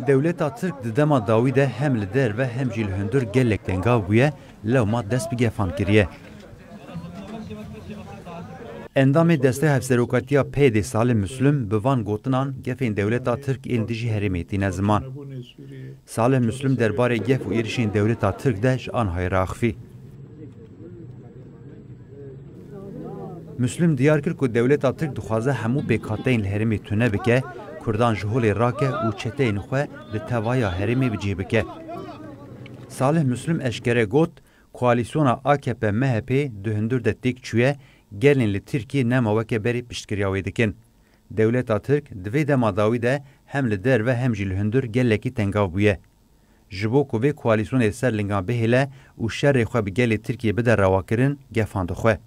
Devleta Tirk di dema dawî de hem li derve hem jî li hundir gelek tengav bûye, lewma dest bi gefan kiriye. Endamê destê hevserokatiya pêdê Salih Müslüm bi van gotinan gefên Devleta Tirk ên dijî herêmê tîne ziman. Salih Müslüm derbarê gef û êrişên Devleta Tirk de ji an hayê raxivî. Müslüm diyar kir ku Devleta Tirk dixwaze hemû pêkhateyên li herêmê tune bike, Kurdan ji holê rake û çeteyên xwe li tevaya herêmê bicê bike. Salih Müslüm eşkere got, koalîsyona AKP-MHP di hundir de têk çûye, gelên li Tirkiyê nema weke berê piştgiriya wê dikin. Devleta Tirk di vê dema dawî de hem li derve hem jî li hundir gelekî tengav bûye. Ji bo ku vê koalîsyonê ser lingan bihêle û şerê xwe bi gelê Tirkiyê bide rewakirin, gefan dixwe.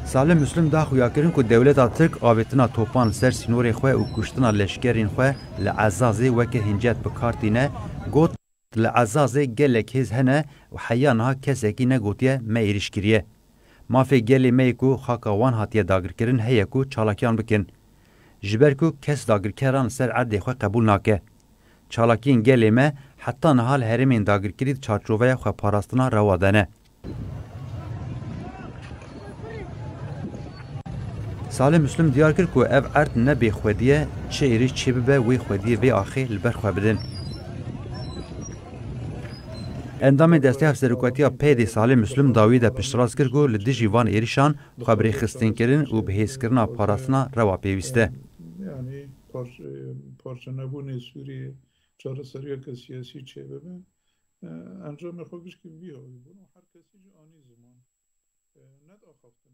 Salih Müslüm da xuyakirin ku Devleta Tirk avêtina topan li ser sînorê xwe û kuştina leşkerên xwe li Ezazê weke hincet bikartîne, got li Ezazê gelek hêz hene û heya niha kesekî negotiye me êrişkiriye. Mafê gelê me yê ku xaka wan hatiye dagirkirin heye ku çalakiyan bikin. Ji ber ku kes dagirkeran li ser erdê xwe qebûl nake. Çalakiyên gelê me heta niha li herêmên dagirkirî çarçoveya xweparastina rewa dene. Salih Müslüm diyar kir ku ev erd nebê xwediye, çi êrîş çê bibe wê xwediyê vê axê li ber xwe bidin. Endamê destê hevserokatiya pêdê Salih Müslüm dawî de piştrast kir ku li dijî van êrişan xwebrêxistinkirin û bihêzkirina parastina rewa pêwîst e. Yani parçanebûnê Sûriyê çareseriyeke siyasî çêbibe encamê xwe giştî vî havî bûn û her kesî ji anî ziman nedaxivt